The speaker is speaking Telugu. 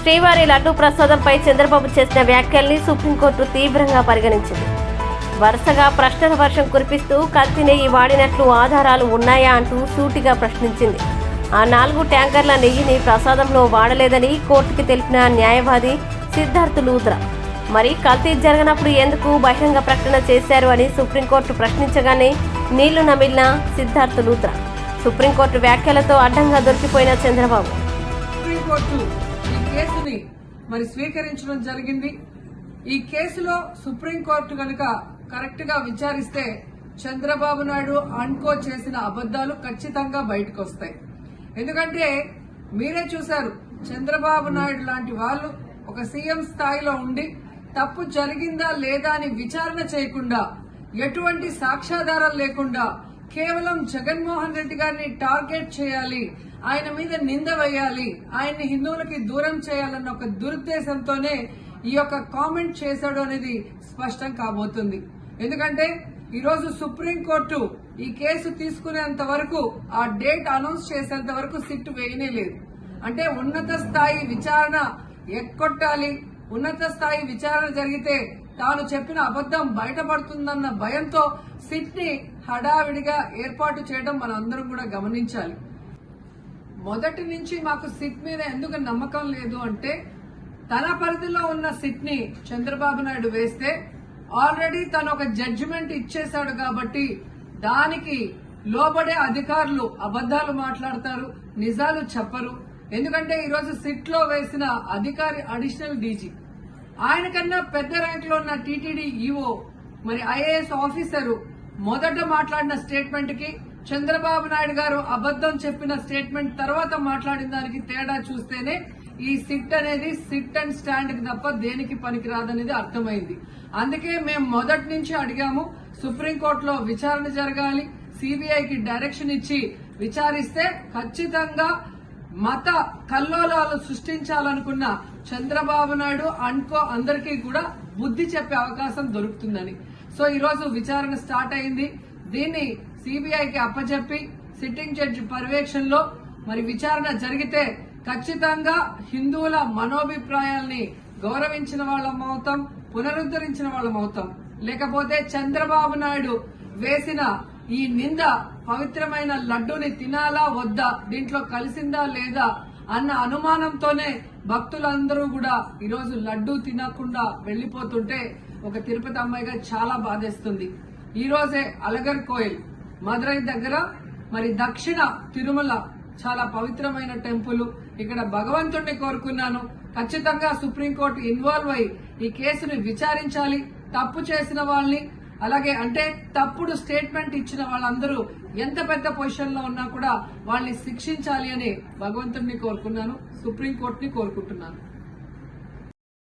శ్రీవారి లడ్డూ ప్రసాదంపై చంద్రబాబు చేసిన వ్యాఖ్యల్ని సుప్రీంకోర్టు తీవ్రంగా పరిగణించింది. వరుసగా ప్రశ్నల వర్షం కురిపిస్తూ కల్తీ నెయ్యి వాడినట్లు ఆధారాలు ఉన్నాయా అంటూ సూటిగా ప్రశ్నించింది. ఆ 4 ట్యాంకర్ల నెయ్యిని ప్రసాదంలో వాడలేదని కోర్టుకి తెలిపిన న్యాయవాది సిద్ధార్థ్ లూథ్రా మరి కల్తీ జరగనప్పుడు ఎందుకు బహిరంగ ప్రకటన చేశారు అని సుప్రీంకోర్టు ప్రశ్నించగానే నీళ్లు నమిలిన సిద్ధార్థ్ లూథ్రా సుప్రీంకోర్టు వ్యాఖ్యలతో అడ్డంగా దొరికిపోయిన చంద్రబాబు. సుప్రీంకోర్టు ఈ కేసుని స్వీకరించడం జరిగింది. ఈ కేసులో సుప్రీంకోర్టు కనుక కరెక్ట్ గా విచారిస్తే చంద్రబాబు నాయుడు అన్కో చేసిన అబద్దాలు ఖచ్చితంగా బయటకు వస్తాయి. ఎందుకంటే మీరే చూశారు, చంద్రబాబు నాయుడు లాంటి వాళ్ళు ఒక సీఎం స్థాయిలో ఉండి తప్పు జరిగిందా లేదా అని విచారణ చేయకుండా, ఎటువంటి సాక్ష్యాధారాలు లేకుండా కేవలం జగన్మోహన్ రెడ్డి గారిని టార్గెట్ చేయాలి, ఆయన మీద నింద వేయాలి, ఆయన్ని హిందువులకి దూరం చేయాలన్న ఒక దురుద్దేశంతోనే ఈ యొక్క కామెంట్ చేశాడు అనేది స్పష్టం కాబోతుంది. ఎందుకంటే ఈరోజు సుప్రీంకోర్టు ఈ కేసు తీసుకునేంత వరకు, ఆ డేట్ అనౌన్స్ చేసేంత వరకు సిట్ వేయనే లేదు. అంటే ఉన్నత స్థాయి విచారణ ఎక్కొట్టాలి, ఉన్నత స్థాయి విచారణ జరిగితే తాను చెప్పిన అబద్దం బయటపడుతుందన్న భయంతో సిట్ ని హడావిడిగా ఏర్పాటు చేయడం మనందరం కూడా గమనించాలి. మొదటి నుంచి మాకు సిట్ మీద ఎందుకు నమ్మకం లేదు అంటే, తన పరిధిలో ఉన్న సిట్ ని చంద్రబాబు నాయుడు వేస్తే ఆల్రెడీ తను ఒక జడ్జిమెంట్ ఇచ్చేశాడు కాబట్టి దానికి లోబడే అధికారులు అబద్దాలు మాట్లాడతారు, నిజాలు చెప్పరు. ఎందుకంటే ఈరోజు సిట్ లో వేసిన అధికారి అడిషనల్ డీజీ, ఆయన కన్నా పెద్ద ర్యాంక్ లో ఉన్న టీటీడీ ఈఓ, ఐఏఎస్ ఆఫీసరు మొదట మాట్లాడిన స్టేట్మెంట్ కి చంద్రబాబు నాయుడు గారు అబద్దం చెప్పిన స్టేట్మెంట్ తర్వాత మాట్లాడిన దానికి తేడా చూస్తేనే ఈ సిట్ అనేది సిట్ అండ్ స్టాండ్ కి తప్ప దేనికి పనికిరాదనేది అర్థమైంది. అందుకే మేము మొదటి నుంచి అడిగాము, సుప్రీంకోర్టులో విచారణ జరగాలి, సిబిఐకి డైరెక్షన్ ఇచ్చి విచారిస్తే ఖచ్చితంగా మత కల్లోలాలు సృష్టించాలనుకున్న చంద్రబాబు నాయుడు అన్కో అందరికీ కూడా బుద్ధి చెప్పే అవకాశం దొరుకుతుందని. సో ఈరోజు విచారణ స్టార్ట్ అయింది. దీన్ని సిబిఐకి అప్పచెప్పి సిట్టింగ్ జడ్జి పర్యవేక్షణలో విచారణ జరిగితే ఖచ్చితంగా హిందువుల మనోభిప్రాయాల్ని గౌరవించిన వాళ్ళం అవుతాం, పునరుద్ధరించిన వాళ్ళం అవుతాం. లేకపోతే చంద్రబాబు నాయుడు వేసిన ఈ నింద పవిత్రమైన లడ్డూని తినాలా వద్దా, దీంట్లో కలిసిందా లేదా అన్న అనుమానంతోనే భక్తులందరూ కూడా ఈరోజు లడ్డూ తినకుండా వెళ్లిపోతుంటే ఒక తిరుపతి అమ్మాయిగా చాలా బాధేస్తుంది. ఈ రోజే అలగర్ కోయిల్ మదురై దగ్గర దక్షిణ తిరుమల చాలా పవిత్రమైన టెంపుల్, ఇక్కడ భగవంతుడిని కోరుకున్నాను. ఖచ్చితంగా సుప్రీంకోర్టు ఇన్వాల్వ్ అయి ఈ కేసుని విచారించాలి. తప్పు చేసిన వాళ్ళని, అలాగే అంటే తప్పుడు స్టేట్మెంట్ ఇచ్చిన వాళ్ళందరూ ఎంత పెద్ద పొజిషన్ లో ఉన్నా కూడా వాళ్ళని శిక్షించాలి అని భగవంతుడిని కోరుకున్నాను, సుప్రీంకోర్టుని కోరుకుంటున్నాను.